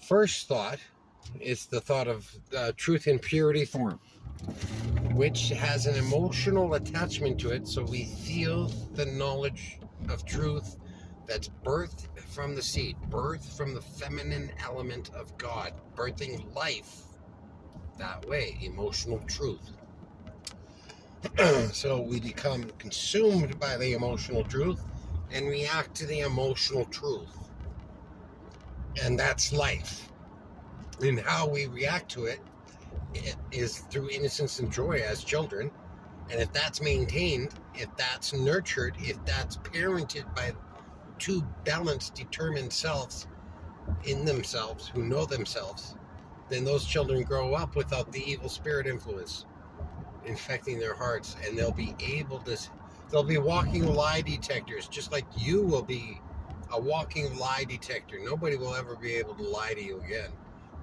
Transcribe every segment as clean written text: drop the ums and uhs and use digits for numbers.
first thought is the thought of truth in purity form, which has an emotional attachment to it, so we feel the knowledge of truth that's birthed from the seed, birthed from the feminine element of God, birthing life that way, emotional truth. So we become consumed by the emotional truth and react to the emotional truth. And that's life. And how we react to it is through innocence and joy as children. And if that's maintained, if that's nurtured, if that's parented by two balanced, determined selves in themselves who know themselves, then those children grow up without the evil spirit influence infecting their hearts, and they'll be walking lie detectors, just like you will be a walking lie detector. Nobody will ever be able to lie to you again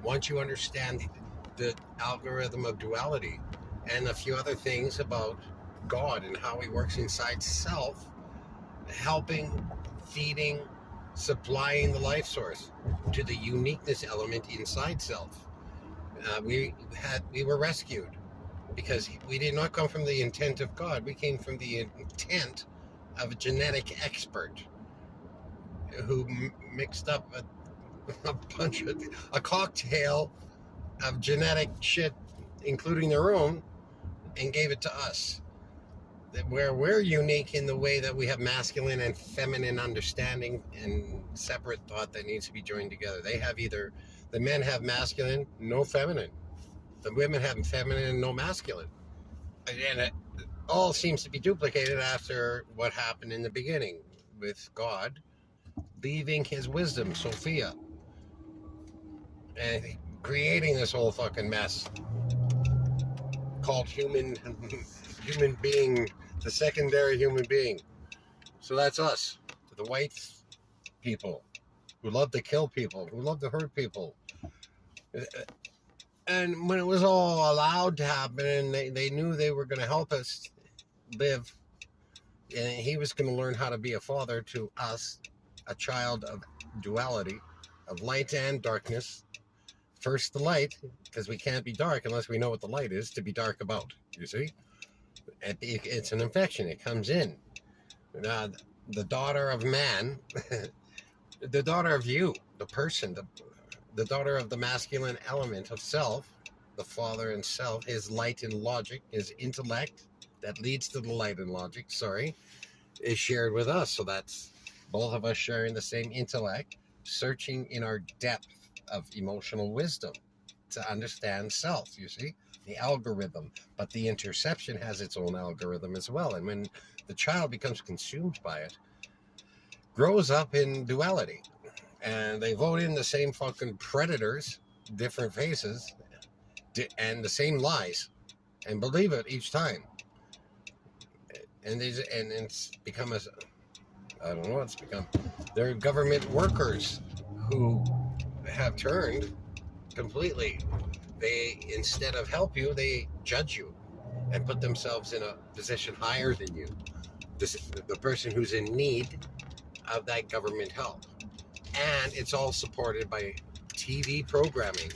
once you understand the algorithm of duality and a few other things about God and how he works inside self, helping, feeding, supplying the life source to the uniqueness element inside self. We were rescued because we did not come from the intent of God. We came from the intent of a genetic expert who mixed up a cocktail of genetic shit, including their own, and gave it to us. Where we're unique in the way that we have masculine and feminine understanding and separate thought that needs to be joined together. The men have masculine, no feminine. The women have feminine and no masculine. And it all seems to be duplicated after what happened in the beginning with God leaving his wisdom, Sophia, and creating this whole fucking mess called human being, the secondary human being. So that's us, the white people who love to kill people, who love to hurt people. And when it was all allowed to happen, and they knew they were going to help us live, and he was going to learn how to be a father to us, a child of duality, of light and darkness. First the light, because we can't be dark unless we know what the light is to be dark about, you see? It's an infection. It comes in. The daughter of man, the daughter of you, the person, the daughter of the masculine element of self, the father and self, his light and logic, his intellect that leads to the light and logic, is shared with us. So that's both of us sharing the same intellect, searching in our depth of emotional wisdom to understand self, you see? The algorithm, but the interception has its own algorithm as well. And when the child becomes consumed by it, grows up in duality, and they vote in the same fucking predators, different faces, and the same lies, and believe it each time. And it's become I don't know what it's become. They're government workers who have turned completely. They, instead of help you, they judge you and put themselves in a position higher than you. The person who's in need of that government help. And it's all supported by TV programming.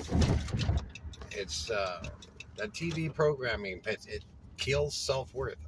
It's that TV programming, it kills self-worth.